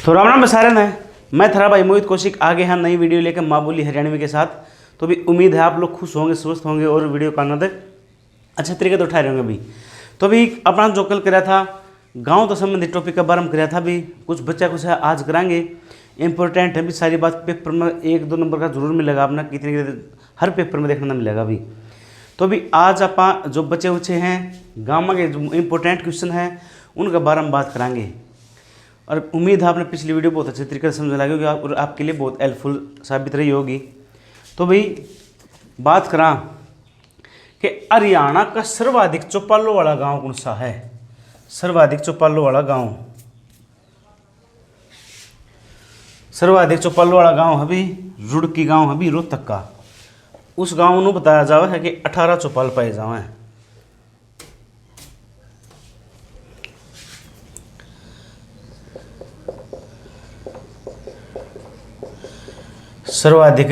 तो राम राम बसारन है। मैं थरा भाई मोहित कौशिक आगे हैं नई वीडियो लेकर माँ बोली हरियाणवी के साथ। तो भी उम्मीद है आप लोग खुश होंगे, स्वस्थ होंगे और वीडियो का आनंद अच्छे तरीके से उठा रहे होंगे। भी तो अभी अपना जो कल कराया था गांव तो संबंधित टॉपिक का बारे में कराया था। भी कुछ बच्चा कुछ है आज कराएंगे, इंपॉर्टेंट है भी सारी बात। पेपर में 1-2 नंबर का जरूर मिलेगा अपना, कितने हर पेपर में देखने मिलेगा। भी तो अभी आज आप जो बच्चे उच्चे हैं गाँव के जो इम्पोर्टेंट क्वेश्चन हैं उनके बारे में बात कराएंगे। और उम्मीद है आपने पिछली वीडियो बहुत अच्छे तरीके से समझ लगी होगी और आपके लिए बहुत हेल्पफुल साबित रही होगी। तो भाई बात करा कि हरियाणा का सर्वाधिक चौपालों वाला गांव कौन सा है। सर्वाधिक चौपालों वाला गांव, सर्वाधिक चौपालों वाला गांव है भी रुड़की गांव है भी रोहतक का। उस गांव में बताया जावा है कि 18 चौपाल पाए जावे। सर्वाधिक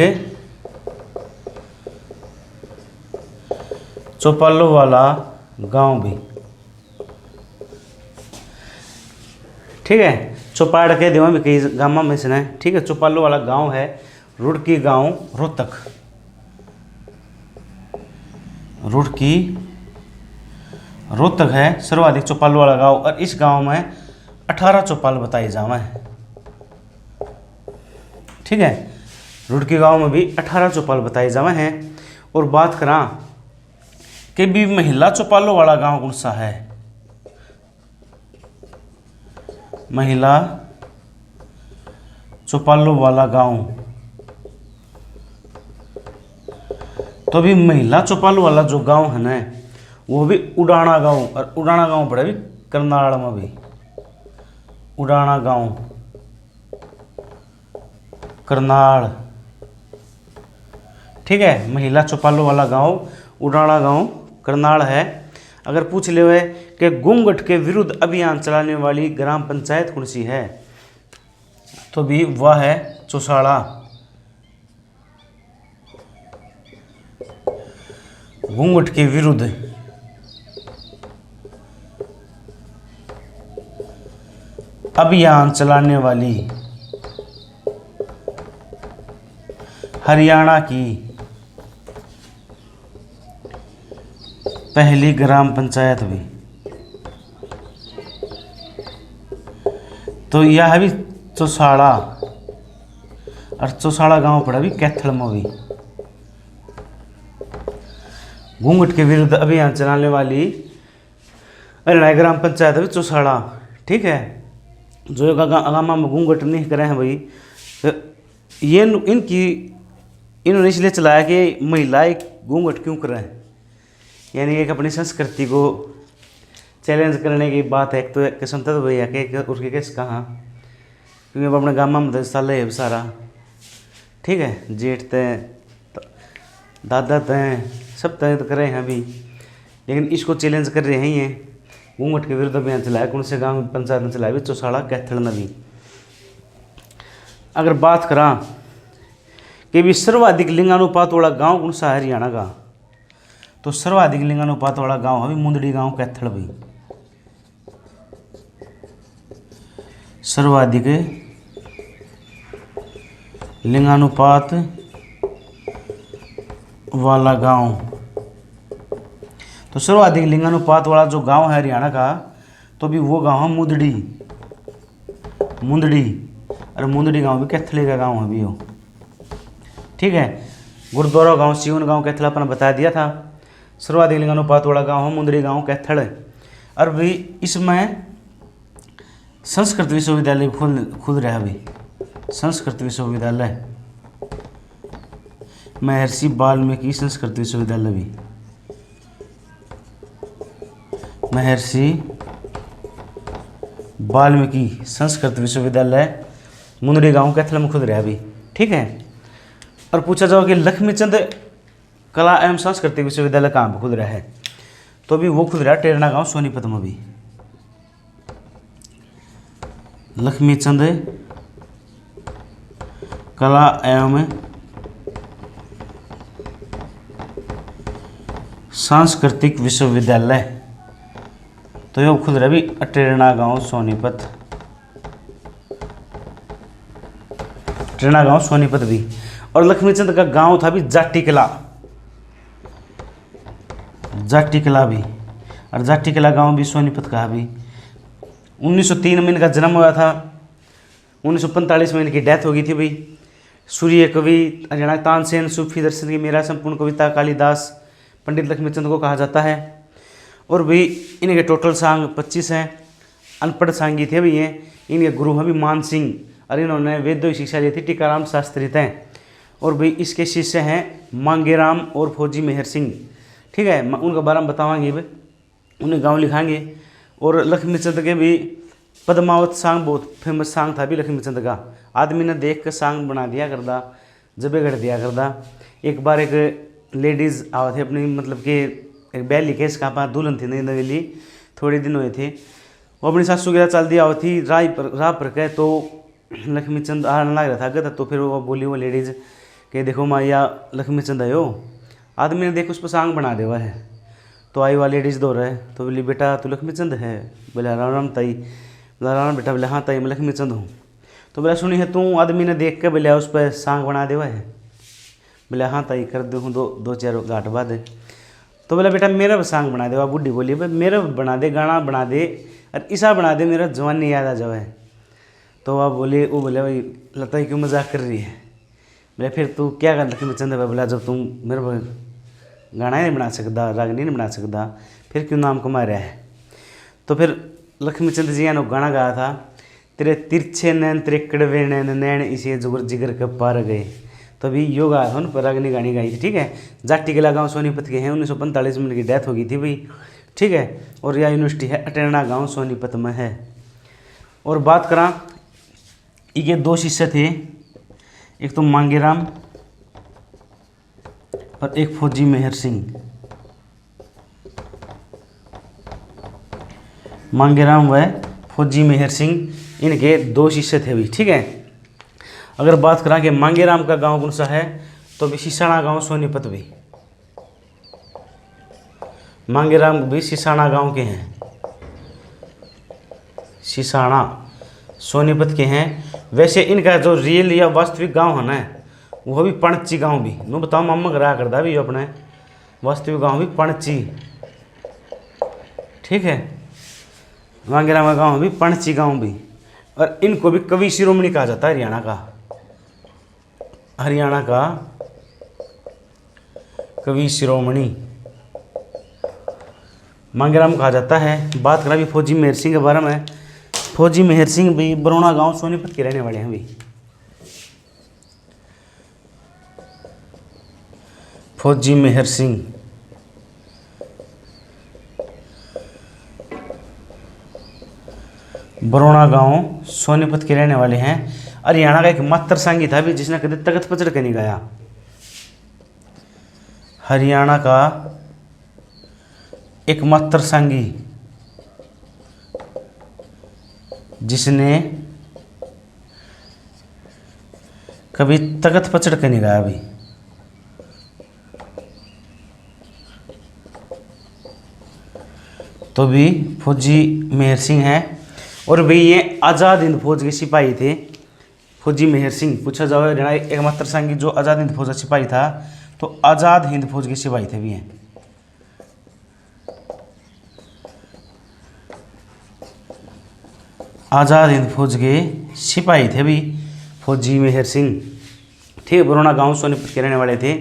चौपालों वाला गांव भी ठीक है। चौपाड़ के देवा भी कई गाँव में से है। ठीक है, चौपालों वाला गांव है रुड़की गांव रोहतक। रुड़की रोहतक है सर्वाधिक चौपालों वाला गांव और इस गांव में 18 चौपाल बताए जावे हैं। ठीक है, रुड़की गांव में भी 18 चौपाल बताए जावे हैं। और बात करा कि भी महिला चौपालों वाला गांव कौन सा है। महिला चौपालों वाला गांव, तो भी महिला चौपालों वाला जो गांव है ना वो भी उडाना गांव। और उडाना गांव पड़े भी करनाल में भी। उडाना गांव करनाल। ठीक है, महिला चौपालों वाला गांव उडाना गांव करनाल है। अगर पूछ ले हुए कि घूंघट के विरुद्ध अभियान चलाने वाली ग्राम पंचायत कौन सी है तो भी वह है चौसाड़ा। घूंघट के विरुद्ध अभियान चलाने वाली हरियाणा की पहली ग्राम पंचायत भी तो यह भी चौसाड़ा। और चौसाड़ा गांव पड़ा भी कैथल में भी। घूंघट के विरुद्ध अभियान चलाने वाली हरियाणा ग्राम पंचायत भी चौसाड़ा। ठीक है, जो गाँव में घूंघट नहीं करे हैं भाई तो ये इन्होंने इसलिए चलाया कि महिलाएं घूंघट क्यों करें, यानी एक अपनी संस्कृति को चैलेंज करने की बात है। एक तो किस्म तो भैया के उसके किस कहाँ, क्योंकि अब अपने गाँव में मदद साल है सारा। ठीक है, जेठ तय दादा तय सब तय तो करे हैं अभी, लेकिन इसको चैलेंज कर रहे हैं ये। घूंघट के विरुद्ध अभियान चलाया कौन से गाँव पंचायत में चलाया भी चौसाड़ा कैथल नदी। अगर बात करा कि भी सर्वाधिक लिंगानुपात वाला गांव कौन सा है हरियाणा का तो सर्वाधिक लिंगानुपात वाला गांव है मुंदड़ी गांव कैथल भाई। सर्वाधिक लिंगानुपात वाला गांव तो सर्वाधिक लिंगानुपात वाला जो गांव है हरियाणा का तो भी वो गांव है मुंदड़ी। मुंदड़ी और मुंदड़ी गांव भी कैथल का गांव है भी वो। ठीक है, गुरुद्वारा गांव सिवन गांव कैथल अपन बता दिया था। सर्वाधिक लिंगानुपात वाला गांव है मुंदड़ी गांव कैथल। और भी इसमें संस्कृत विश्वविद्यालय खुद रहा भी। संस्कृत विश्वविद्यालय महर्षि वाल्मीकि संस्कृत विश्वविद्यालय भी। महर्षि वाल्मीकि संस्कृत विश्वविद्यालय मुंदड़ी गांव कैथल में खुद रहा भी। ठीक है, और पूछा जाओ कि लक्ष्मीचंद कला एवं सांस्कृतिक विश्वविद्यालय कहाँ पर खुद रहा है तो भी वो खुद रहा टेरना गांव सोनीपत में भी। लक्ष्मीचंद कला एवं सांस्कृतिक विश्वविद्यालय तो ये खुद रहा भी टेरना गांव सोनीपत। टेढ़ा गांव सोनीपत भी। और लक्ष्मीचंद का गांव था भी जाटी किला, जाटी किला भी, और जाटी किला गांव भी सोनीपत का भी। 1903 में इनका जन्म हुआ था, 1945 में इनकी डेथ हो गई थी भाई। सूर्य कवि हरियाणा तानसेन, सूफी दर्शन की मेरा संपूर्ण कविता कालिदास, पंडित लक्ष्मीचंद को कहा जाता है। और भी इनके टोटल सांग 25 हैं। अनपढ़ सांगी थे भी ये। इनके गुरु हैं भी मान सिंह, और इन्होंने वेदों की शिक्षा ली थी टीकाराम शास्त्री थे। और भी इसके शिष्य हैं मांगेराम और फौजी मेहर सिंह। ठीक है, उनके बारे में बतावांगे भाई, उन्हें गाँव लिखाएंगे। और लक्ष्मीचंद के भी पद्मावत सांग बहुत फेमस सांग था भी लक्ष्मीचंद का। आदमी ने देख कर सांग बना दिया करदा, जबे गढ़ दिया करदा। एक बार एक लेडीज़ आवे थे अपनी, मतलब कि एक बैल लिखे इसका पास दुल्हन थी नई नवेली, थोड़े दिन हुए थे। वो अपनी सासू के साथ चल दिया हुआ थी राह पर के, तो लक्ष्मीचंद आने लग रहा था अगर, तो फिर वो बोली वो लेडीज़ कि देखो माया लक्ष्मीचंद आयो। आदमी ने देख उस पर सांग बना दे हुआ है। तो आई वाली लेडीज़ दो रहे, तो बोली बेटा तू लक्ष्मीचंद है? बोले राम राम ताई। बोला राम बेटा? बोले हाँ ताई मैं लक्ष्मीचंद हूँ। तो बोला सुनी है तू? आदमी ने देख के बोले उस पर सांग बना दे हुआ है? बोले हाँ ताई कर दे हूँ, दो चार गाँठ बाद। तो बोला बेटा मेरा भी सांग बना दे। वह बुढ़ी बोली भाई मेरा बना दे, गाना बना दे, और ऐसा बना दे मेरा जवानी याद आ जाए। तो वह बोले, वो बोले भाई लता क्यों मजाक कर रही है? बोले फिर तू क्या कर लक्ष्मीचंद है? बोला जब तुम मेरे गाना ही नहीं बना सकता, रागनी नहीं बना सकता, फिर क्यों नाम कमा रहा है? तो फिर लक्ष्मीचंद जी ने गाना गाया था, तेरे तिरछे नैन तेरे कड़वे नैन, नैन इसे जुगर जिगर के पार गए। तो अभी यो गाया था उन पर, रागनी गानी गाई थी। ठीक है, जाटी किला गाँव सोनीपत के हैं। 1945 में उनकी डेथ हो गई थी भाई। ठीक है, और यह यूनिवर्सिटी है अटेरना गाँव सोनीपत में है। और बात करा, ये दो शिष्य थे, एक तो मांगेराम और एक फौजी मेहर सिंह। मांगेराम व फौजी मेहर सिंह इनके दो शिष्य थे भी। ठीक है, अगर बात करा कि मांगेराम का गांव कौन सा है, तो भी सिसाना गांव सोनीपत भी। मांगेराम भी सिसाना गांव के हैं, सिसाना सोनीपत के हैं। वैसे इनका जो रियल या वास्तविक गांव है ना, वो भी पणची गांव भी। नो बताओ मामा करा करता भी अपने वास्तविक गांव भी पणची। ठीक है, मांगेराम का गांव भी पणची गांव भी। और इनको भी कवि शिरोमणि कहा जाता है हरियाणा का, हरियाणा का कवि शिरोमणि मांगेराम कहा जाता है। बात करा भी फौजी मेहर सिंह के बारे में। फौजी मेहर सिंह भी बरौना गांव सोनीपत के रहने वाले हैं भी। फौजी मेहर सिंह बरौना गांव सोनीपत के रहने वाले हैं। हरियाणा का एक मात्र सांगी था भी जिसने कभी तख्त पचड़ के नहीं गाया। हरियाणा का एक मात्र सांगी जिसने कभी तख्त पचड़ के नहीं गाया भी। तो भी फौजी मेहर सिंह है। और भाई ये आज़ाद हिंद फौज के सिपाही थे। फौजी मेहर सिंह पूछा जाए हरियाणा एकमात्र सांगी जो आज़ाद हिंद फौज का सिपाही था, तो आज़ाद हिंद फौज के सिपाही थे भी हैं। आज़ाद हिंद फौज के सिपाही थे भी फौजी मेहर सिंह। ठीक है, बरौना गांव सोनीपत के रहने वाले थे।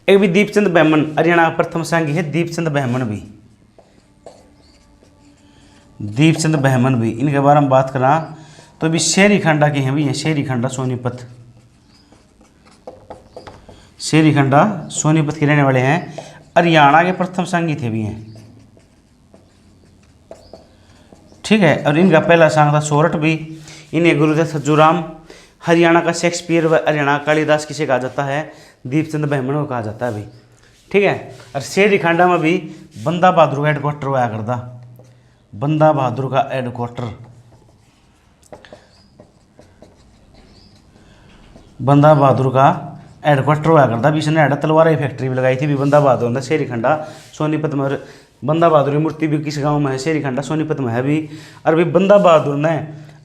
एक भी दीपचंद बहमन, हरियाणा का प्रथम सांगी है दीपचंद बहमन भी। दीपचंद बहमन भी, इनके बारे में बात करा तो भी शेरी खंडा के हैं भी, शेरी खंडा सोनीपत, शेरी खंडा सोनीपत के रहने वाले हैं। हरियाणा के प्रथम सांगी थे भी हैं। ठीक है, और इनका पहला सांग था सोरठ भी। इन्हें गुरुदेव सज्जूराम, हरियाणा का शेक्सपियर व हरियाणा कालिदास किसे कहा जाता है? दीपचंद बहमन को कहा जाता है भी। ठीक है, और शेरी खंडा में भी बंदा बहादुर का हेडक्वार्टर हुआ करता, बंदा बहादुर का हेडक्वार्टर, बंदा बहादुर का हेडक्वार्टर हुआ करता भी। इसने तलवार की फैक्ट्री भी लगाई थी भी बंदा बहादुर ने, शेरी खंडा सोनीपत में। बंदा बहादुर की मूर्ति भी किस गांव में है? शेरी खंडा सोनीपत में है भी। और भी बंदा बहादुर ने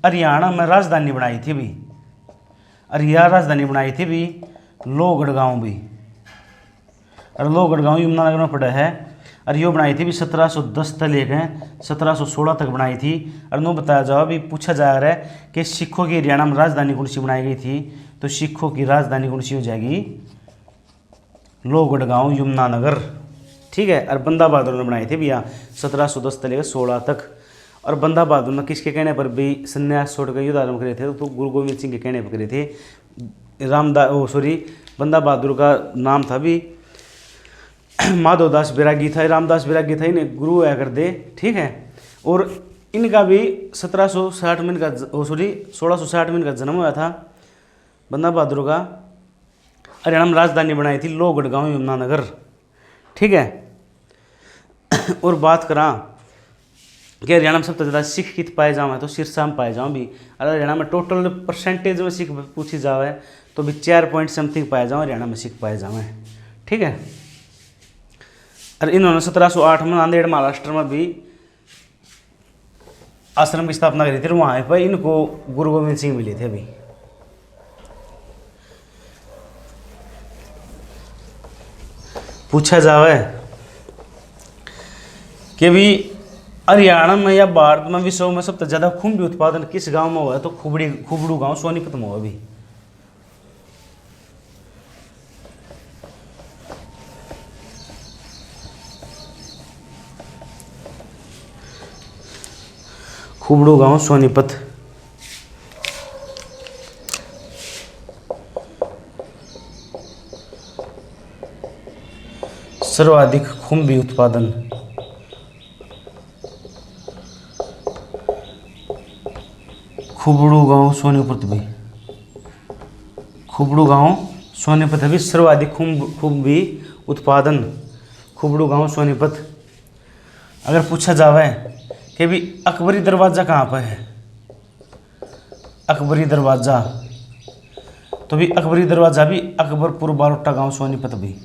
हरियाणा में राजधानी बनाई थी भी। और यह राजधानी बनाई थी भी लोहगढ़ गांव भी, और लोहगढ़ गांव यमुनानगर में पड़ा है। और यो बनाई थी भी 1710 तक लेकर 1716 तक बनाई थी। और नो बताया जाओ भी पूछा जा रहा है कि सिखों की हरियाणा में राजधानी कौन सी बनाई गई थी, तो सिखों की राजधानी कौन सी हो जाएगी, लोहगढ़ गांव यमुनानगर। ठीक है। और बंदा बहादुर ने बनाई थी भैया 1710 से लेकर 16 तक। और बंदा बहादुर ने किसके कहने पर भी संन्यास छोड़कर युद्ध आरंभ करे थे, तो गुरु गोविंद सिंह के कहने पर करे थे। बंदा बहादुर का नाम था भी माधवदास बैरागी था, रामदास बैरागी था, इन्हें गुरु आया कर दे। ठीक है। और इनका भी 1660 में इनका जन्म हुआ था बंदा बहादुर का। हरियाणा में राजधानी बनाई थी लोहगढ़ गांव यमुनानगर। ठीक है। और बात करा कि हरियाणा में सबसे ज़्यादा सिख कित पाए जाओ, तो सिरसा में पाए जाओ भी। अगर हरियाणा में टोटल परसेंटेज में सिख पूछी जाए तो भी 4 पॉइंट समथिंग पाए जाओ हरियाणा में सिख पाए जाओ। ठीक है। और इन्होंने 1708 में नांदेड़ महाराष्ट्र में भी आश्रम की स्थापना करी थी। वहाँ पर इनको गुरु गोविंद सिंह मिले थे। अभी पूछा जावे कि भी हरियाणा में या भारत में विश्व में सबसे ज्यादा खुम्बी उत्पादन किस गांव में हुआ है, तो खुबड़ू गांव सोनीपत में हुआ। अभी खुबड़ू गांव सोनीपत। सर्वाधिक खुम्बी उत्पादन खुबड़ू गांव सोनीपत भी। खुबड़ू गांव सोनीपत भी सर्वाधिक खुम्बी उत्पादन खुबड़ू गांव सोनीपत। अगर पूछा जावे कि भी अकबरी दरवाज़ा कहाँ पर है, अकबरी दरवाज़ा, तो भी अकबरी दरवाज़ा भी अकबरपुर बारोटा गांव सोनीपत भी।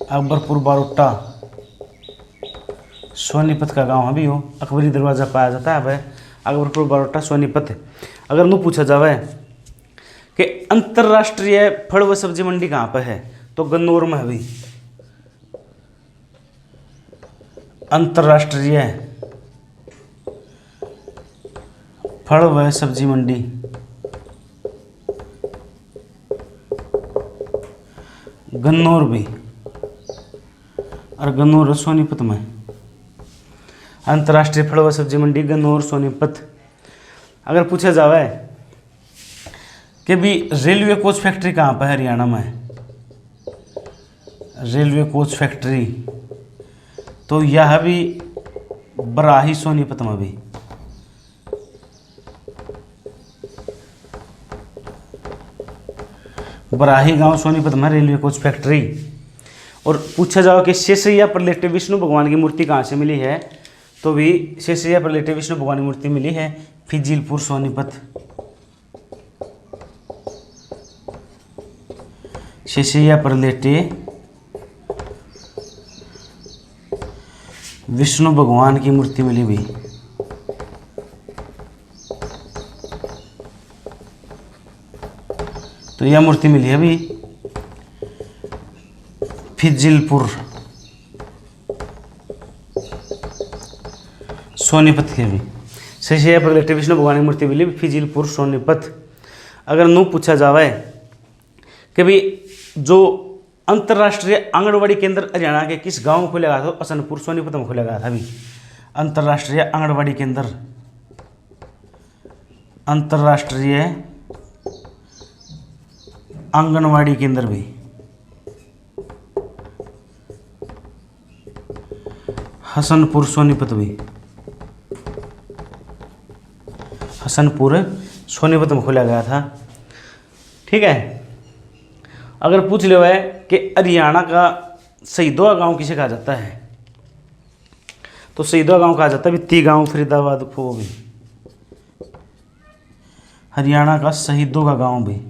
अकबरपुर बारोटा सोनीपत का गांव है भी हो, अकबरी दरवाज़ा पाया जाता है वह अकबरपुर बारोटा सोनीपत। अगर नु पूछा जावे कि अंतर्राष्ट्रीय फल व सब्जी मंडी कहाँ पर है, तो गन्नौर में है भी अंतर्राष्ट्रीय फल व सब्जी मंडी गन्नौर भी, और गन्नौर सोनीपत में। अंतर्राष्ट्रीय फल व सब्जी मंडी गन्नौर सोनीपत। अगर पूछा जावे कि भी रेलवे कोच फैक्ट्री कहाँ पर है हरियाणा में, रेलवे कोच फैक्ट्री, तो यह भी बराही सोनीपत में भी। बराही गांव सोनीपत में रेलवे कोच फैक्ट्री। और पूछा जाओ कि शेषैया पर लेटे विष्णु भगवान की मूर्ति कहाँ से मिली है, तो भी शेषैया पर लेटे विष्णु भगवान की मूर्ति मिली है फिजिलपुर सोनीपत। शेषैया पर लेटे विष्णु भगवान की मूर्ति मिली भी तो यह मूर्ति मिली है अभी फिजिलपुर सोनीपत के भी। शेषैया पर लेटे विष्णु भगवान की मूर्ति मिली फिजिलपुर सोनीपत। अगर नु पूछा जावे कि भी जो अंतर्राष्ट्रीय आंगनबाड़ी केंद्र हरियाणा के किस गांव में खोला गया था, असनपुर सोनीपत में खोला गया था अभी अंतर्राष्ट्रीय आंगनबाड़ी केंद्र। अंतर्राष्ट्रीय आंगनबाड़ी केंद्र भी हसनपुर सोनीपत भी, हसनपुर सोनीपत में खोला गया था। ठीक है। अगर पूछ लो है कि हरियाणा का शहीदों गांव किसे कहा जाता है, तो शहीदों गांव कहा जाता है ती गांव फरीदाबाद को भी, हरियाणा का शहीदों का गांव भी।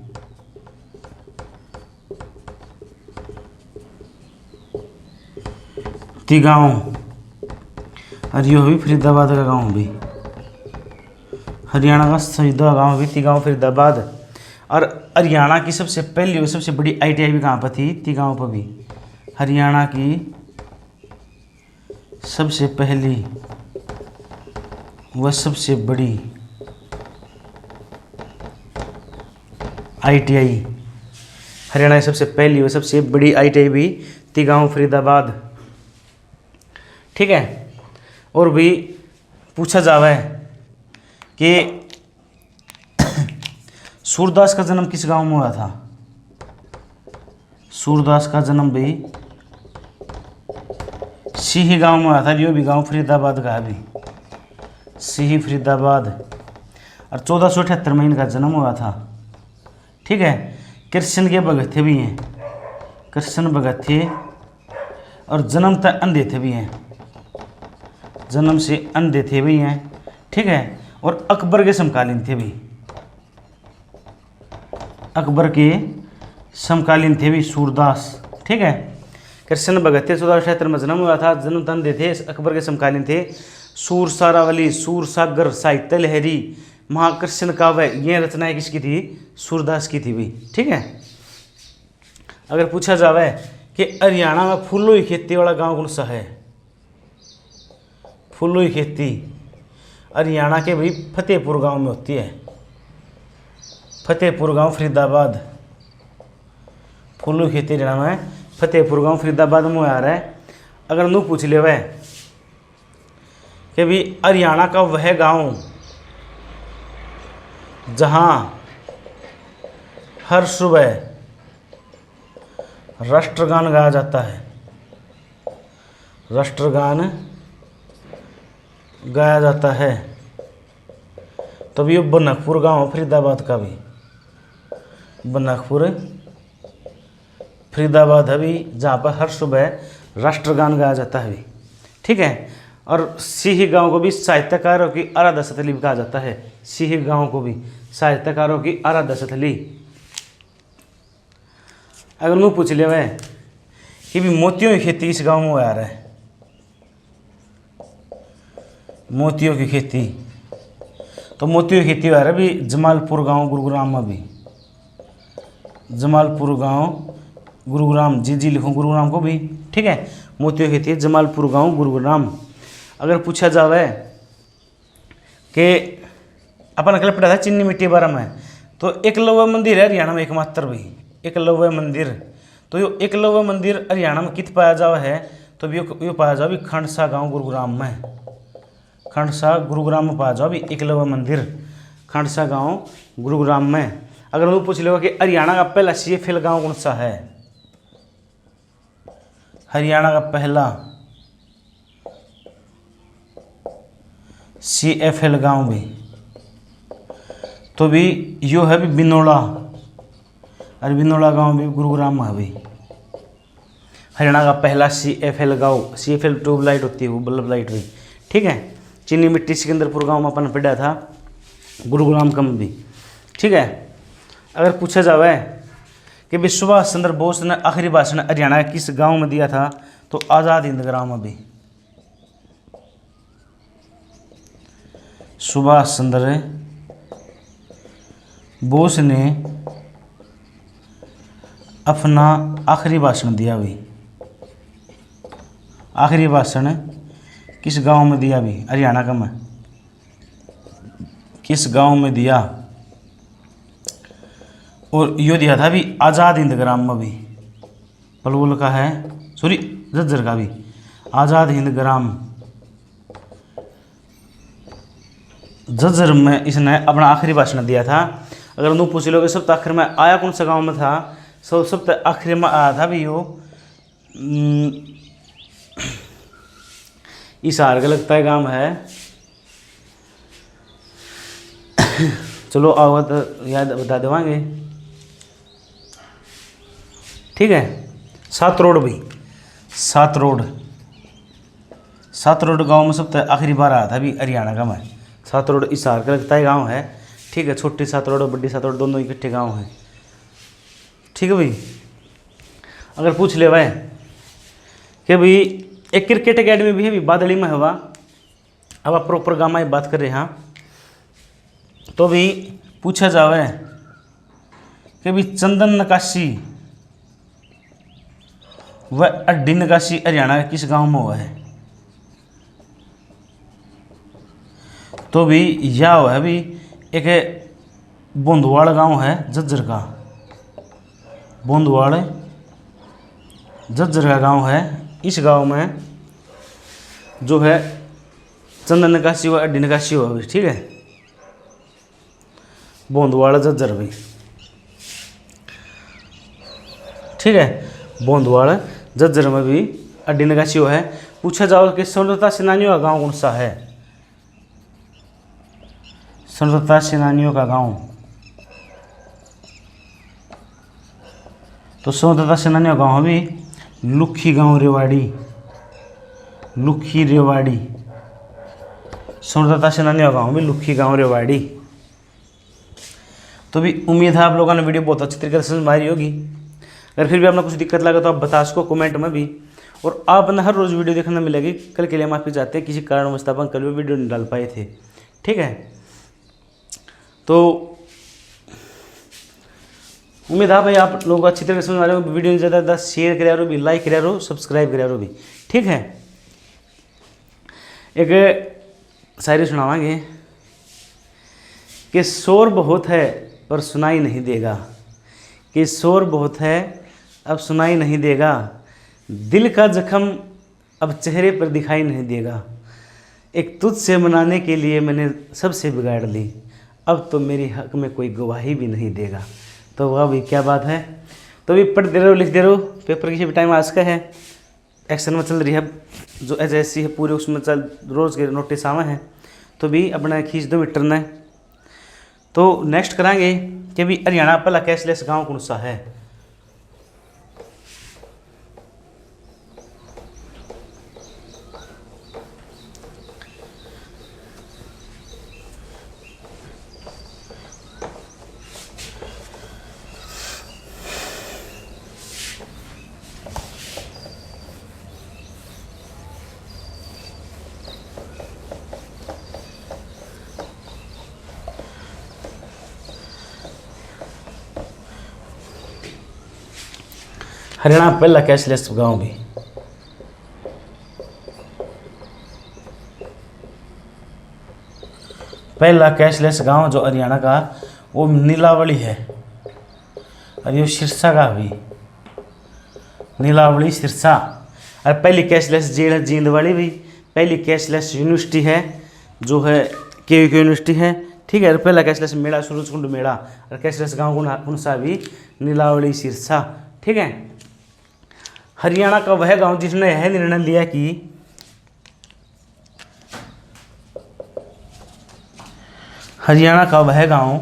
ती गांव और यो भी फरीदाबाद का गांव भी, हरियाणा का शहीदों का गांव भी ती गांव फरीदाबाद। और हरियाणा की सबसे पहली और सबसे बड़ी ITI भी कहाँ पर थी? ती गाँव पर भी। हरियाणा की सबसे पहली व सबसे बड़ी ITI, हरियाणा की सबसे पहली व सबसे बड़ी ITI भी ती गाँव फरीदाबाद। ठीक है। और भी पूछा जावे कि सूरदास का जन्म किस गांव में हुआ था? सूरदास का जन्म भी सीही गांव में हुआ था। यो भी गांव फरीदाबाद का है भी, सीही फरीदाबाद। और 1478 में इनका जन्म हुआ था। ठीक है। कृष्ण के भगत थे भी हैं, कृष्ण भगत थे। और जन्म तक अंधे थे भी हैं, जन्म से अंधे थे भी हैं। ठीक है। और अकबर के समकालीन थे भी, अकबर के समकालीन थे भी सूरदास। ठीक है। कृष्ण भगत थे, 1478 में जन्म हुआ था, जन्म तक अंधे थे, अकबर के समकालीन थे। सूर सारावली, सूर सागर, साहित्य लहरी, महाकृष्ण काव्य, ये रचनाएं किसकी थी? सूरदास की थी भी। ठीक है। अगर पूछा जावे कि हरियाणा में फूलों की खेती वाला गांव कौन सा है? फूलों की खेती हरियाणा के भाई फतेहपुर गांव में होती है, फतेहपुर गांव फरीदाबाद। फूलों की खेती हरियाणा में फतेहपुर गांव फरीदाबाद में आ रहा है। अगर नू पूछ ले वह कि भाई हरियाणा का वह गांव जहां हर सुबह राष्ट्रगान गाया जाता है, राष्ट्रगान गाया जाता है, तो भी बनकपुर गांव फरीदाबाद का भी, बनकपुर फरीदाबाद है भी, जहाँ पर हर सुबह राष्ट्रगान गाया जाता है भी। ठीक है। और सीही गांव को भी साहित्यकारों की आराध्य स्थली भी कहा जाता है। सीही गांव को भी साहित्यकारों की आराध्य स्थली। अगर मैं पूछ ले वह कि भी मोतियों की खेती इस गांव में हो रहा है, मोतियों की खेती, तो मोतियों की खेती हो रहा है भी जमालपुर गांव गुरुग्राम में भी, जमालपुर गांव गुरुग्राम, जी लिखूँ गुरुग्राम को भी। ठीक है। मोतियों की खेती जमालपुर गांव गुरुग्राम। अगर पूछा जावे कि अपन कल पढ़ा था चीनी मिट्टी बारे में, तो एकलव्य मंदिर है हरियाणा में एकमात्र भी, एकलव्य मंदिर। तो यो एकलव्य मंदिर हरियाणा में कित पाया जावा है? तो यो पाया जावा भी खंडसा गांव गुरुग्राम में, खंडसा गुरुग्राम में पाया जावा भी एकलव्य मंदिर, खंडसा गांव गुरुग्राम में। अगर वो पूछ लेगा कि हरियाणा का पहला CFL गांव कौन सा है? हरियाणा का पहला CFL गांव भी, तो भी यो है भी बिनोड़ा, और बिनोड़ा गांव भी गुरुग्राम में भी। हरियाणा का पहला CFL गांव, CFL ट्यूबलाइट होती है वो, बल्ब लाइट भी। ठीक है। चीनी मिट्टी सिकंदरपुर गांव में अपन पढ़ा था, गुरुग्राम कम भी। ठीक है। अगर पूछा जावे कि भी सुभाष चंद्र बोस ने आखिरी भाषण हरियाणा किस गांव में दिया था? तो आज़ाद हिंद ग्राम में भी। सुभाष चंद्र बोस ने अपना आखिरी भाषण दिया भी, आखिरी भाषण किस गांव में दिया भी? हरियाणा का में किस गांव में दिया? और यो दिया था भी आज़ाद हिंद ग्राम में भी, पलवल का है, सॉरी झज्जर का भी, आज़ाद हिंद ग्राम झज्जर में इसने अपना आखिरी भाषण दिया था। अगर नू पूछ लो कि सबसे आखिर में आया कौन सा गांव में था? सबसे आखिर में आया था भी यो हिसार का लगता है गांव है। चलो आओ तो याद बता देवांगे। ठीक है। सात रोड भाई, सात रोड, सात रोड गांव में सबसे आखिरी बार आया था भी हरियाणा का में। सात रोड हिसार का लगता है गांव है। ठीक है। छोटी सात रोड और बड़ी सात रोड दोनों इकट्ठे गांव हैं। ठीक है भाई। अगर पूछ ले भाई कि भाई एक क्रिकेट एकेडमी भी है भी बादली में हवा, अब आप प्रॉपर गाँव में बात कर रहे हैं, तो भी पूछा जावे कि भी चंदन नकाशी व अड्डी नकाशी हरियाणा के किस गांव में हुआ है? तो भी यह हुआ है भी एक बोंदवाड़ गांव है झज्जर का, बोंदवाड़ झज्जर का गांव है। इस गांव में जो है चंदन नकाशी व अड्डी नकाशी हुआ भी, ठीक है, बोंदवाड़ झज्जर भी, ठीक है, बोंदवाड़ झज्जर में भी अड्डी नकाशी हुआ है। पूछा जाओ कि स्वतंत्रता सेनानियों का गांव कौन सा है? स्वतंत्रता सेनानियों का गांव, तो स्वतंत्रता सेनानियों का गांव भी लुखी गांव रेवाड़ी, लुखी रेवाड़ी, स्वतंत्रता सेनानियों का गांव भी लुखी गांव रेवाड़ी। तो भी उम्मीद है आप लोगों ने वीडियो बहुत अच्छी तरीके से समझ में आई होगी। अगर फिर भी आपने कुछ दिक्कत लगे तो आप बता सको कमेंट में भी। और आपने हर रोज़ वीडियो देखने मिलेगी। कल के लिए माफ़ी चाहते हैं, किसी कारणवश अपन कल भी वीडियो नहीं डाल पाए थे, ठीक है। तो उम्मीद है भाई आप लोगों को अच्छी तरह से समझ आ रहे हो। वीडियो ज़्यादा से ज़्यादा शेयर करा रहो भी, लाइक करा रहो, सब्सक्राइब करा रहो भी, ठीक है। एक शायरी सुनावांगे कि शोर बहुत है पर सुनाई नहीं देगा, कि शोर बहुत है अब सुनाई नहीं देगा, दिल का जख्म अब चेहरे पर दिखाई नहीं देगा, एक तुझसे मनाने के लिए मैंने सबसे बिगाड़ ली, अब तो मेरी हक में कोई गवाही भी नहीं देगा। तो वाह भाई क्या बात है। तो भी पढ़ते रहो, लिखते रहो, पेपर किसी भी टाइम आज का है, एक्शन में चल रही है जो एचएससी है पूरे, उसमें चल रोज़ के नोटिस आवे हैं। तो भी अपना खींच दो मीटर ने। तो नेक्स्ट कराएंगे कि भी हरियाणा पहला कैशलेस गांव कौन सा है? हरियाणा पहला कैशलेस गांव भी पहला कैशलेस गांव जो हरियाणा का वो नीलावली है। और ये सिरसा का भी, नीलावली सिरसा। और पहली कैशलेस जेल है जींदवाड़ी भी। पहली कैशलेस यूनिवर्सिटी है जो है के यूनिवर्सिटी है, ठीक है। और पहला कैशलेस मेला सूरजकुंड मेला। और कैशलेस गाँव कौन सा भी? नीलावली सिरसा, ठीक है। हरियाणा का वह गांव जिसने यह निर्णय लिया कि हरियाणा का वह गांव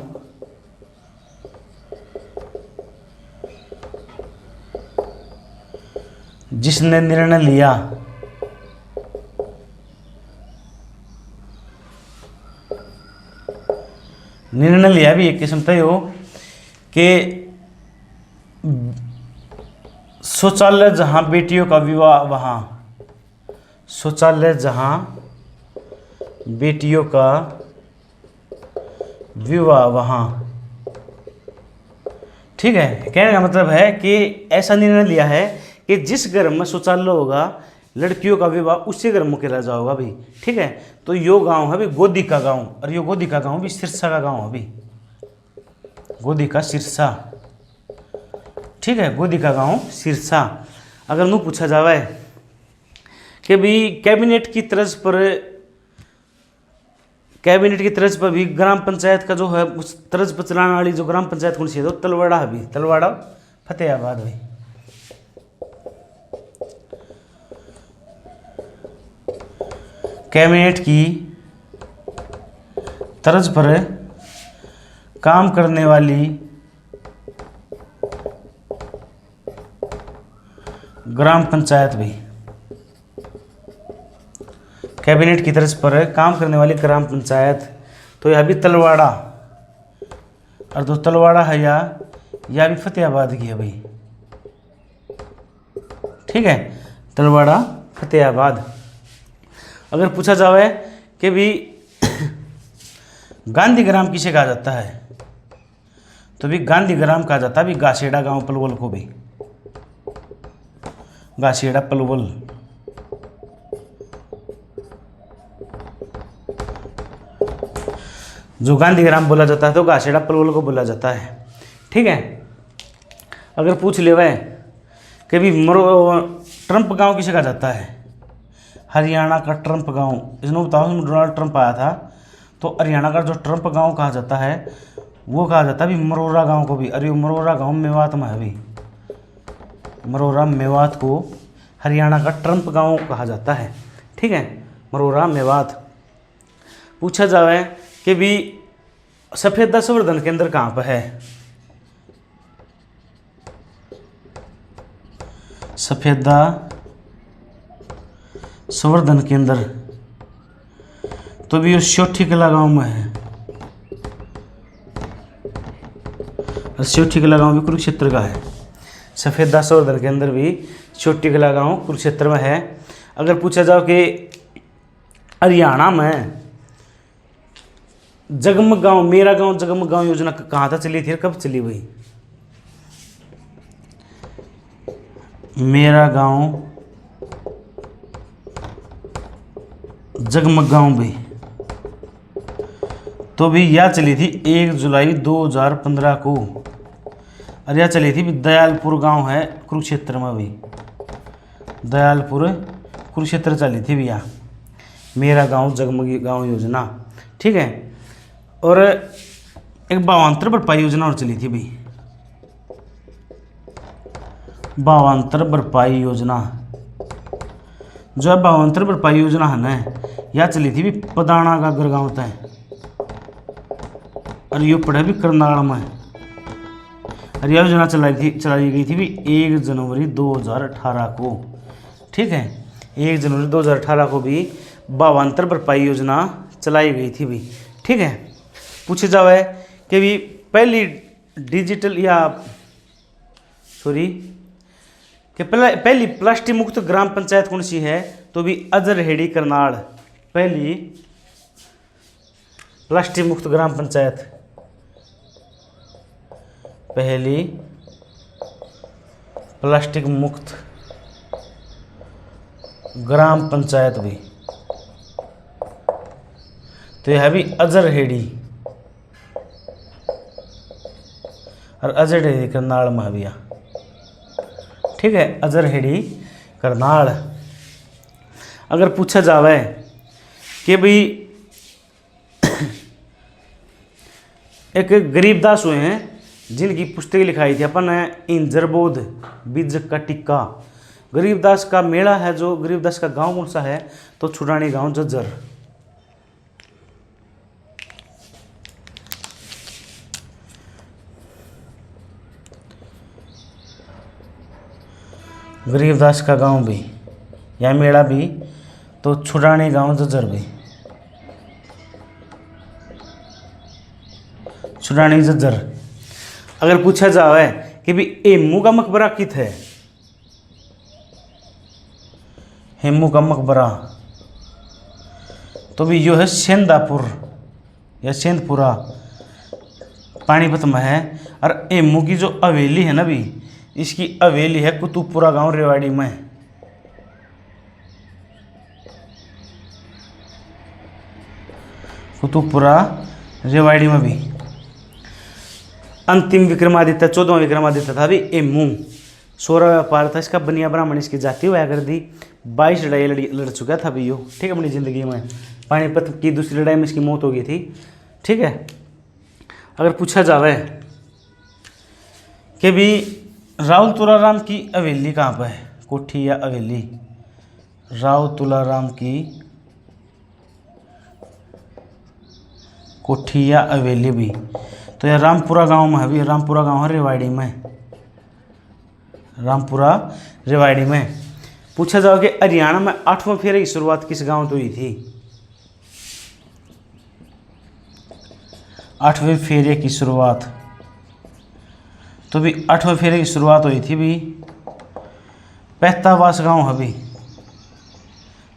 जिसने निर्णय लिया भी एक किस्म तय हो कि शौचालय जहां बेटियों का विवाह वहां, शौचालय जहां बेटियों का विवाह वहां, ठीक है। कहने का मतलब है कि ऐसा निर्णय लिया है कि जिस घर में शौचालय होगा लड़कियों का विवाह उसी घर में किया जाओगा भी, ठीक है। तो यो गांव है भी गोदी का गांव। और यो गोदी का गांव भी सिरसा का गांव है भी, गोदी का सिरसा, ठीक है। गोदी का गांव सिरसा। अगर नू पूछा जावे कि भी कैबिनेट की तर्ज पर भी ग्राम पंचायत का जो है उस तर्ज पर चलाने वाली जो ग्राम पंचायत कौन सी है? तो तलवाड़ा है भी, तलवाड़ा फतेहाबाद भी। कैबिनेट की तर्ज पर काम करने वाली ग्राम पंचायत भी, कैबिनेट की तर्ज पर काम करने वाली ग्राम पंचायत। तो यह भी तलवाड़ा। और जो तलवाड़ा है यह भी फतेहाबाद की है भाई, ठीक है। तलवाड़ा फतेहाबाद। अगर पूछा जाए कि भी गांधी ग्राम किसे कहा जाता है? तो भी गांधीग्राम कहा जाता है भी गासेड़ा गांव पलवल को भी, गासेड़ा पलवल। जो गांधीग्राम बोला जाता है तो गासेड़ा पलवल को बोला जाता है। ठीक है। अगर पूछ ले वह कि भी ट्रंप गांव किसे कहा जाता है, हरियाणा का ट्रंप गांव, इसमें बताओ डोनाल्ड ट्रंप आया था तो हरियाणा का जो ट्रंप गांव कहा जाता है वो कहा जाता है भी मरोरा गांव को भी। अरे मरोरा गांव मेवात में है भी, मरोरा मेवात को हरियाणा का ट्रंप गांव कहा जाता है। ठीक है, मरोरा मेवात। पूछा जाए कि भी सफेदा संवर्धन केंद्र कहाँ पर है, सफेदा संवर्धन केंद्र तो भी ये सोठी कला गांव में है। सोठी कला गांव भी कुरुक्षेत्र का है। सफेदा संवर्धन केंद्र भी सोठी कला गांव कुरुक्षेत्र में है। अगर पूछा जाओ कि हरियाणा में जगमग गांव, मेरा गांव जगमग गांव योजना कहाँ तक चली थी और कब चली हुई, मेरा गांव जगमग गांव भी तो भी यह चली थी 1 जुलाई 2015 को। और यह चली थी दयालपुर गांव है कुरुक्षेत्र में भी, दयालपुर कुरुक्षेत्र चली थी भैया मेरा गांव जगमग गांव योजना। ठीक है। और एक भावांतर भरपाई योजना और चली थी भाई, भावांतर भरपाई योजना। जो है भावांतर भरपाई योजना है ना, यह चली थी भी पदाना गागर गांव तय, और ये पड़े भी करनाल में। और यह योजना चलाई गई थी भी 1 जनवरी 2018 को। ठीक है, 1 जनवरी 2018 को भी भावांतर भरपाई योजना चलाई गई थी भी। ठीक है। पूछे जावे कि भी पहली डिजिटल या सॉरी कि पहली प्लास्टिक मुक्त ग्राम पंचायत कौन सी है, तो भी अजरहेड़ी करनाल पहली प्लास्टिक मुक्त ग्राम पंचायत, पहली प्लास्टिक मुक्त ग्राम पंचायत भी तो यह भी अजरहेड़ी, और अजरहेड़ी करनाल में भैया। ठीक है, अजरहेड़ी करनाल। अगर पूछा जावे कि भाई एक गरीबदास हुए हैं जिनकी पुस्तक लिखाई थी अपन इंजरबोध बीज का टिक्का। गरीबदास का मेला है, जो गरीबदास का गांव कौन सा है, तो छुड़ानी गांव जज्जर। गरीबदास का गांव भी या मेला भी तो छुड़ानी गांव जज्जर भी, छुड़ानी जज्जर। अगर पूछा जाए कि भी हेमू का मकबरा कित है, हेमू का मकबरा तो भी यो है सेंधापुर या सेंधपुरा पानीपत में है। और हेमू की जो हवेली है ना भी, इसकी हवेली है कुतुबपुरा गांव रेवाड़ी में। कुतुबपुरा रेवाड़ी में भी। अंतिम विक्रमादित्य 14वां विक्रमादित्य था भी हेमू। 16 व्यापार था इसका, बनिया ब्राह्मण इसकी जाति हुआ कर दी। 22 लड़ाई लड़ चुका था भी यो। ठीक है, अपनी ज़िंदगी में पानीपत की दूसरी लड़ाई में इसकी मौत हो गई थी। ठीक है। अगर पूछा जावे कि भी राव तुलाराम की हवेली कहाँ पर है, कोठी या हवेली, राव तुलाराम की कोठी या हवेली भी तो यह रामपुरा गांव में है भी। रामपुरा गांव है रेवाड़ी में, रामपुरा रेवाड़ी में। पूछा जाओ कि हरियाणा में 8वें फेरे की शुरुआत किस गांव तो हुई थी, 8वें फेरे की शुरुआत तो भी 8वें फेरे की शुरुआत हुई थी भी पैतावास गांव है भी,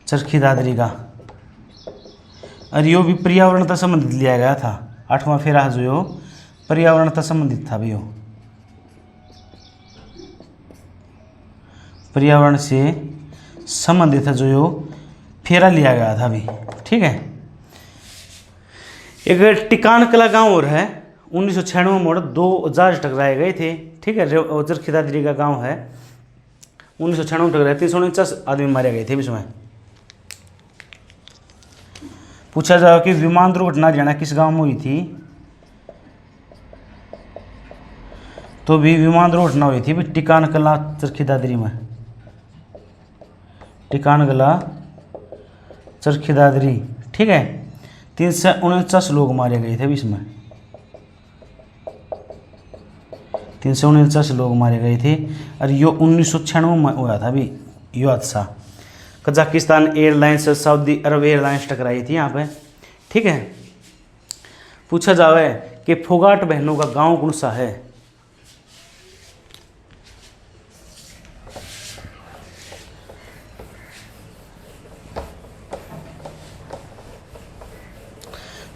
चरखी दादरी का। और यो भी पर्यावरण से संबंधित लिया गया था। 8वां फेरा जो पर्यावरण से संबंधित था भी वो, पर्यावरण से संबंधित है जो यो फेरा लिया गया था अभी। ठीक है। एक टिकान कला गांव और है, 1996 में 2 जहाज टकराए गए थे। ठीक है। चरखी दादरी का गांव है, 1996 में टकराए, 349 आदमी मारे गए थे इसमें। पूछा जाए कि विमान दुर्घटना हरियाणा किस गांव में हुई थी, तो भी विमान दुर्घटना हुई थी भी टिकान कला चरखी दादरी में, टिकान कला चरखी दादरी। ठीक है। 349 लोग मारे गए थे इसमें, 349 लोग मारे गए थे। और यो 1996 में हुआ था अभी यो हादसा। कजाकिस्तान एयरलाइंस सऊदी अरब एयरलाइंस टकराई थी यहाँ पे। ठीक है। पूछा जावे कि फोगाट बहनों का गांव कौन सा है,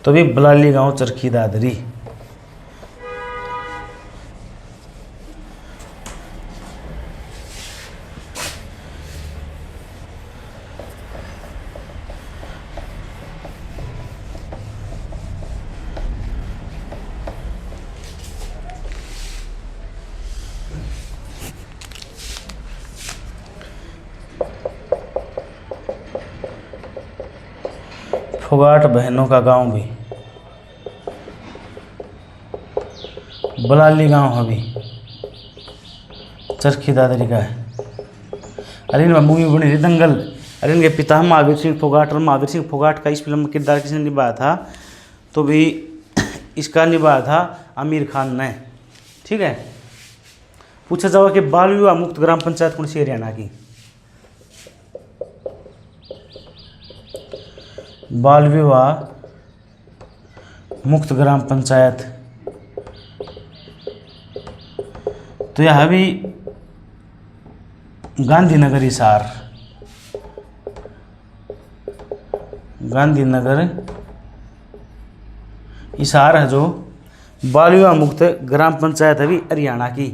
तो भी बलाली गांव चरखी दादरी। फोगाट बहनों का गांव भी बलाली गांव अभी चरखी दादरी का है। अरे इन मूवी बनी थी दंगल। अरे इनके पिता महावीर सिंह फोगाट, और महावीर सिंह फोगाट का इस फिल्म में किरदार किसने निभाया था, तो भी इसका निभाया था आमिर खान ने। ठीक है। पूछा जाओ कि बाल विवाह मुक्त ग्राम पंचायत कौन सी हरियाणा की, बाल विवाह मुक्त ग्राम पंचायत, तो यह भी गांधीनगर हिसार, गांधीनगर हिसार है जो बाल विवाह मुक्त ग्राम पंचायत है भी हरियाणा की।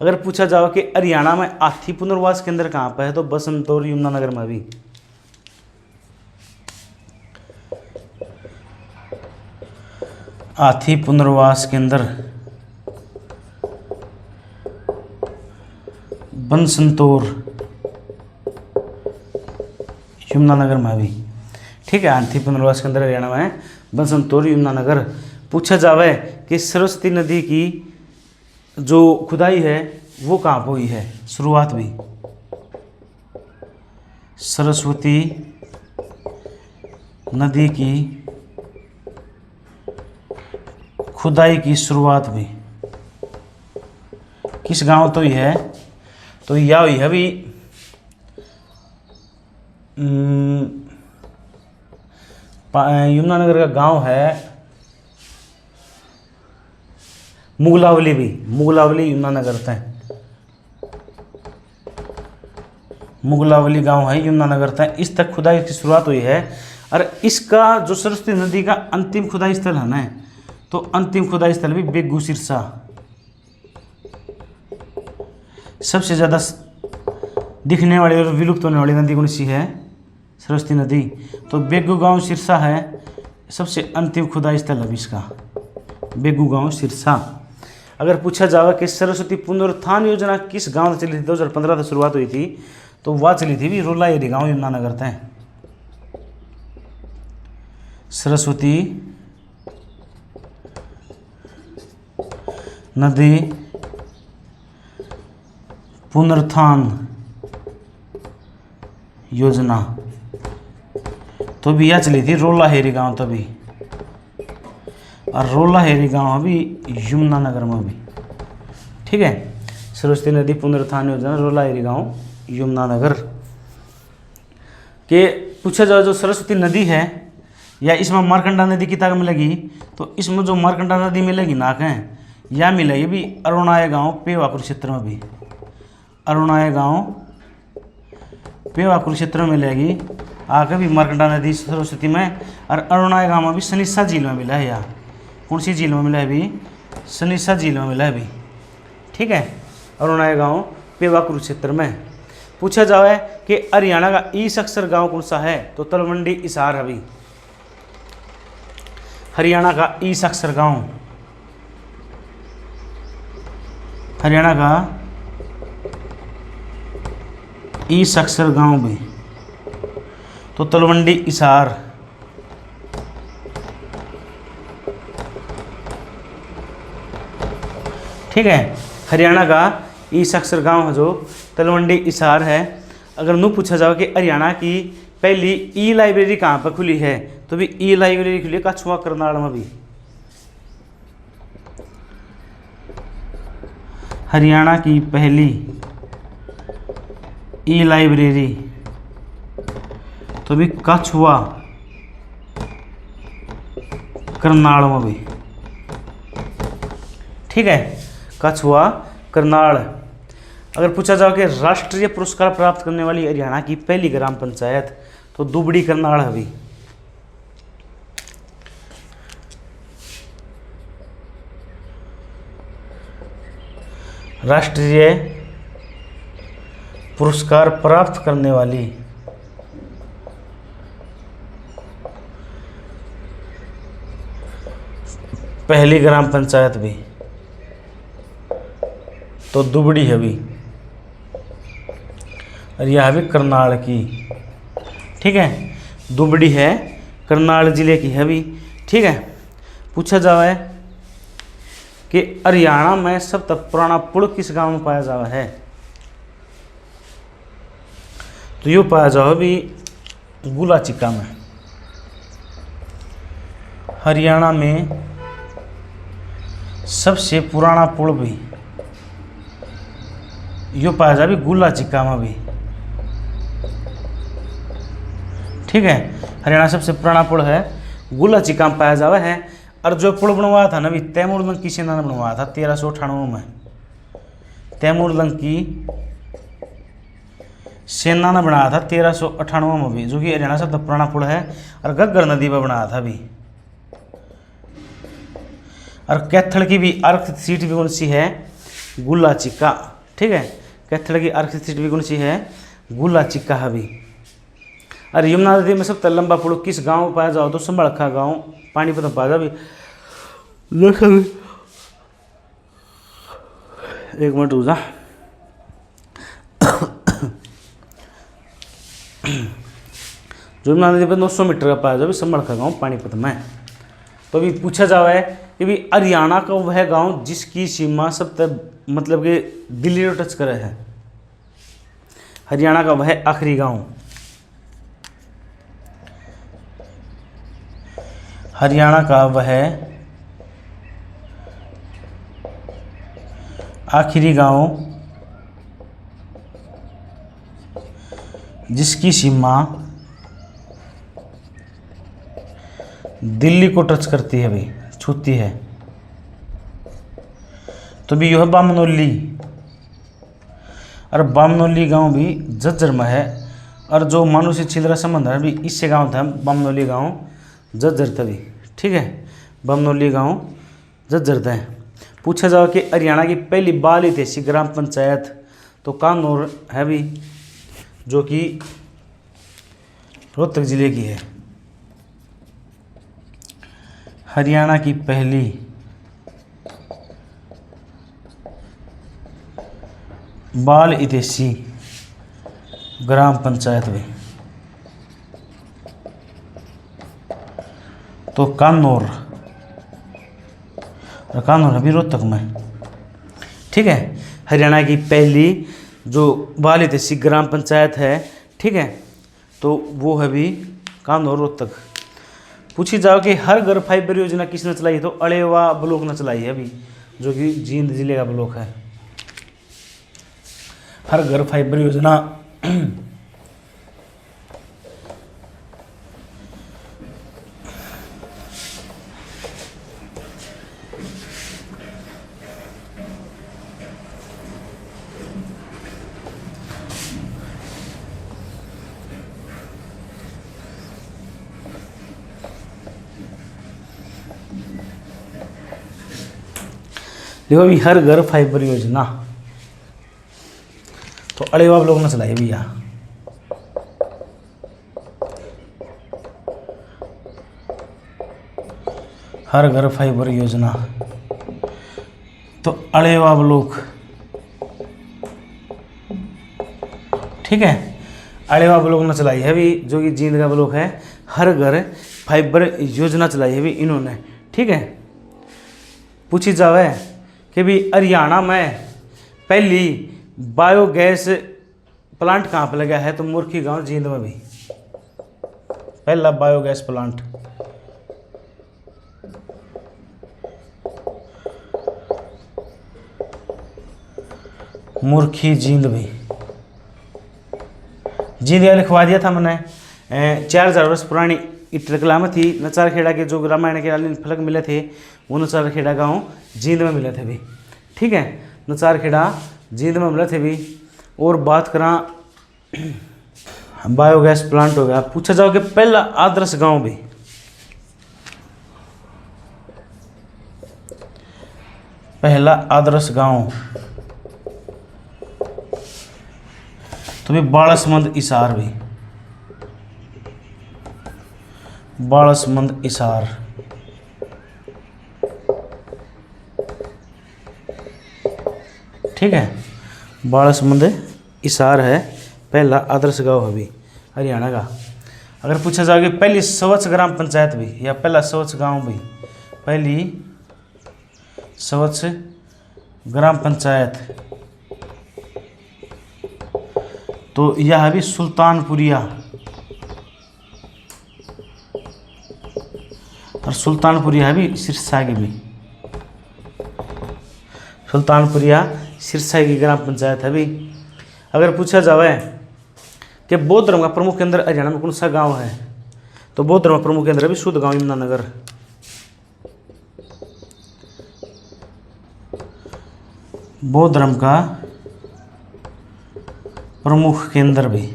अगर पूछा जाओ कि हरियाणा में हाथी पुनर्वास केंद्र कहाँ पर है, तो बसंत और यमुनानगर में भी। हाथी पुनर्वास केंद्र बनसंतोर यमुनानगर में भी। ठीक है। हाथी पुनर्वास केंद्र हरियाणा में बनसंतोर यमुनानगर। पूछा जावे कि सरस्वती नदी की जो खुदाई है वो कहाँ पर हुई है, शुरुआत भी सरस्वती नदी की खुदाई की शुरुआत भी किस गांव तो ही है, तो यह हुई है अभी यमुनानगर का गांव है मुगलावली भी, मुगलावली यमुनानगर तय, मुगलावली गांव है यमुनानगर तय, इस तक खुदाई की शुरुआत हुई है। और इसका जो सरस्वती नदी का अंतिम खुदाई स्थल है ना, तो अंतिम खुदाई स्थल भी बेगू सिरसा, सबसे ज़्यादा दिखने वाली और विलुप्त होने वाली नदी कौन सी है, सरस्वती नदी, तो बेगू गांव सिरसा है सबसे अंतिम खुदाई स्थल है इसका, बेगू गांव सिरसा। अगर पूछा जाए कि सरस्वती पुनरुत्थान योजना किस गांव से चली थी, 2015 से शुरुआत हुई थी, तो वह चली थी भी रोला एरी गांव यमुनानगर तय। सरस्वती नदी पुनरुत्थान योजना तो भी यह चली थी रोला हेरी गांव तभी, और रोला हेरी गांव अभी यमुनानगर में भी। ठीक है। सरस्वती नदी पुनरुत्थान योजना रोला हेरी गांव यमुनानगर के। पूछा जाए जो सरस्वती नदी है या इसमें मारकंडा नदी कितना मिलेगी, तो इसमें जो मारकंडा नदी मिलेगी नाक है या मिलेगी भी अरुणाय गांव पेवा कुरुक्षेत्र में भी, अरुणाय गांव पेवा कुरुक्षेत्र में मिलेगी आगे भी मारकंडा नदी सरस्वती में। और अरुणाय गांव में भी सनिसा झील में मिला है, या कौन सी झील में मिला है भी, सनीसा झील में मिला है अभी, ठीक है। अरुणाय गांव पेवा कुरुक्षेत्र में। पूछा जाए कि हरियाणा का ईस्ट अक्षर गांव कौन सा है, तो तलवंडी हिसार अभी। हरियाणा का ईस्ट अक्षर गांव, हरियाणा का ईस्ट अक्षर गांव भी तो तलवंडी हिसार। ठीक है, हरियाणा का ईस्ट अक्षर गांव है जो तलवंडी हिसार है। अगर नू पूछा जाए कि हरियाणा की पहली ई लाइब्रेरी कहाँ पर खुली है, तो भी ई लाइब्रेरी खुली है कछुआ करनाल में भी। हरियाणा की पहली ई लाइब्रेरी तो भी कछुआ करनाल में भी, ठीक है, कछुआ करनाल। अगर पूछा जाए कि राष्ट्रीय पुरस्कार प्राप्त करने वाली हरियाणा की पहली ग्राम पंचायत, तो दुबड़ी करनाल है भी। राष्ट्रीय पुरस्कार प्राप्त करने वाली पहली ग्राम पंचायत भी तो दुबड़ी है भी, और यह भी करनाल की, ठीक है, दुबड़ी है करनाल जिले की है भी, ठीक है। पूछा जाए कि हरियाणा में सबसे पुराना पुल किस गांव में पाया जावा है, तो यो पाया जाओ भी गुलाचिका में। हरियाणा में सबसे पुराना पुल भी यो पाया जाए भी गुलाचिका में भी, ठीक है। हरियाणा सबसे पुराना पुल है गुलाचिका में पाया जावा है। और जो पुल बनवाया था ना भी तैमूर लंकी सेना ने बनवाया था 1398 में। तैमूर लंकी सेना ने बनाया था 1398 में भी, जो कि हरियाणा सबसे पुराना पुल है। और घग्गर नदी पर बनाया था भी। और कैथल की भी अर्थ सीट भी कौन सी है, गुलाचिका, ठीक है। कैथल की अर्थ सीट भी कौन सी है, गुलाचिका है भी। और यमुना नदी में सबसे लंबा पुल किस गांव में पाया जाओ, तो संबड़खा गांव पानीपत में पाया जाए। एक मिनट रुक जा। यमुना नदी पर 900 मीटर का पाया जाए संबड़खा गांव पानीपत में। तो अभी पूछा जाए कि भी हरियाणा का वह गांव जिसकी सीमा सबसे मतलब कि दिल्ली को टच करे है। हरियाणा का वह आखिरी गांव, हरियाणा का वह आखिरी गांव जिसकी सीमा दिल्ली को टच करती है भाई, छूती है, तो भी यह है बामनोली। और बामनोली गांव भी झज्जर में है। और जो मानू से छिलरा संबंध है भी इससे गांव था बामनोली गांव झज्जर था भी, ठीक है। बामनोली गांव झज्जर था। पूछा जाओ कि हरियाणा की पहली बाल हितैषी ग्राम पंचायत, तो कानौर है भी, जो कि रोहतक जिले की है। हरियाणा की पहली बाल हितैषी ग्राम पंचायत भी तो कानौर, और कानौर अभी रोहतक में, ठीक है। हरियाणा की पहली जो बाल हितैषी ग्राम पंचायत है, ठीक है, तो वो है भी कानौर रोहतक। पूछी जाओ कि हर घर फाइबर योजना किसने चलाई है, तो अलेवा ब्लॉक ने चलाई है अभी, जो कि जींद जिले का ब्लॉक है। हर घर फाइबर योजना देखो अभी हर घर फाइबर योजना तो अड़ेवा आप लोगों ने चलाई भैया। हर घर फाइबर योजना तो अड़ेवा ब्लॉक, ठीक है, अड़ेवा ब्लॉक ने चलाई है अभी, जो कि जींद का ब्लॉक है। हर घर फाइबर योजना चलाई है अभी इन्होंने, ठीक है। पूछी जावे कि भी हरियाणा में पहली बायोगैस प्लांट कहाँ पर लगा है, तो मुर्खी गांव जींद में भी पहला बायोगैस प्लांट। मुर्खी जींद भी, जींद या लिखवा दिया था मैंने। 4000 वर्ष पुरानी इटरकला में थी। नचारखेड़ा के जो रामायण के फलक मिले थे वो नचारखेड़ा गाँव जींद में मिले थे भी, ठीक है। नचारखेड़ा जींद में मिले थे भी। और बात करा बायोगैस प्लांट हो गया। पूछा जाओ कि पहला आदर्श गांव भी, पहला आदर्श गांव तो भी बालसमंद इसार भी, बालसमंद इसार, ठीक है। बालसमंद इसार है पहला आदर्श गांव अभी हरियाणा का। अगर पूछा जाए कि पहली स्वच्छ ग्राम पंचायत भी या पहला स्वच्छ गांव भी, पहली स्वच्छ ग्राम पंचायत तो यह भी सुल्तानपुरिया, और सुल्तानपुरिया भी सिरसा की भी, सुल्तानपुरिया सिरसा की ग्राम पंचायत है भी। अगर पूछा जाए कि बौद्ध धर्म का प्रमुख केंद्र हरियाणा में कौन सा गांव है, तो बौद्ध धर्म का प्रमुख केंद्र है भी शुद्ध गांव यमुनानगर। बौद्ध धर्म का प्रमुख केंद्र भी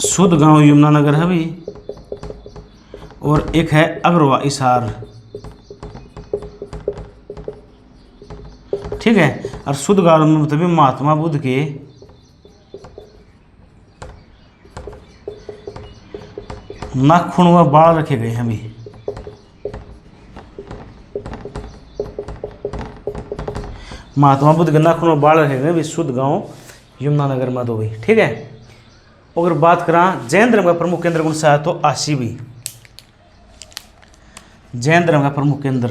शुद्ध गांव यमुनानगर है भी। और एक है अग्रवा इसार, ठीक है। और शुद्ध गांव में मतलब महात्मा बुद्ध के नाखून व बाल रखे गए हैं अभी। महात्मा बुद्ध के नाखून व बाल रखे गए अभी शुद्ध गांव यमुनानगर में तो भी, ठीक है। अगर बात करा जैन धर्म का प्रमुख केंद्र कौन सा है, तो आशी भी, जैन धर्म का प्रमुख केंद्र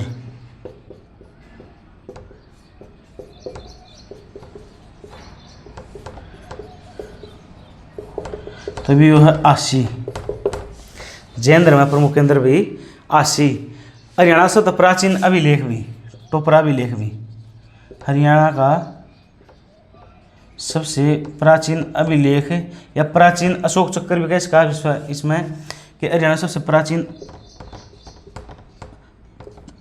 तभी वो है आशी। जैन धर्म का प्रमुख केंद्र भी आशी। हरियाणा से तो प्राचीन अभिलेख भी, टोपरा अभिलेख भी, हरियाणा का सबसे प्राचीन अभिलेख या प्राचीन अशोक चक्र भी कैसे कहा इसमें कि हरियाणा सबसे प्राचीन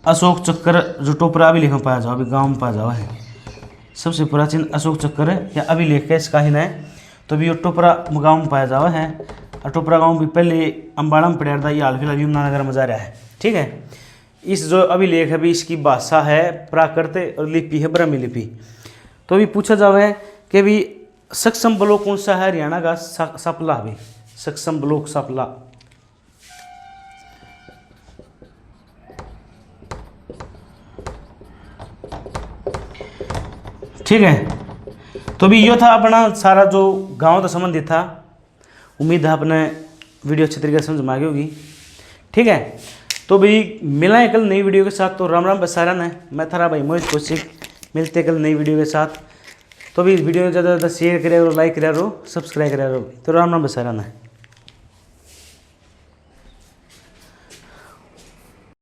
अशोक चक्र जो टोपरा अभिलेख में पाया जाओ, अभी गांव में पाया जाओ है सबसे प्राचीन अशोक चक्र या अभिलेख कैसे कहा है, तो भी टोपरा गांव में पाया जावा है। और टोपरा गांव भी पहले अम्बाड़ा में पड़ा था, ये हाल फिलहाल यमुनानगर में जा रहा है, ठीक है। इस जो अभिलेख है भी इसकी भाषा है प्राकृत और लिपि है ब्राह्मी लिपि। तो अभी पूछा जावे कि भी सक्षम ब्लॉक कौन सा है हरियाणा का, सपला भी, सक्षम ब्लॉक सपला, ठीक है। तो भी ये था अपना सारा जो गांव से संबंधित था। उम्मीद है आपने वीडियो अच्छी तरीके से समझ में आ गई होगी, ठीक है। तो भाई मिला है कल नई वीडियो के साथ। तो राम राम बसारन है, मैं थारा भाई मोहित कौशिक। मिलते कल नई वीडियो के साथ। तो भी वीडियो ज़्यादा से ज़्यादा शेयर करें और लाइक करें और सब्सक्राइब करें। तो राम राम बसारन है।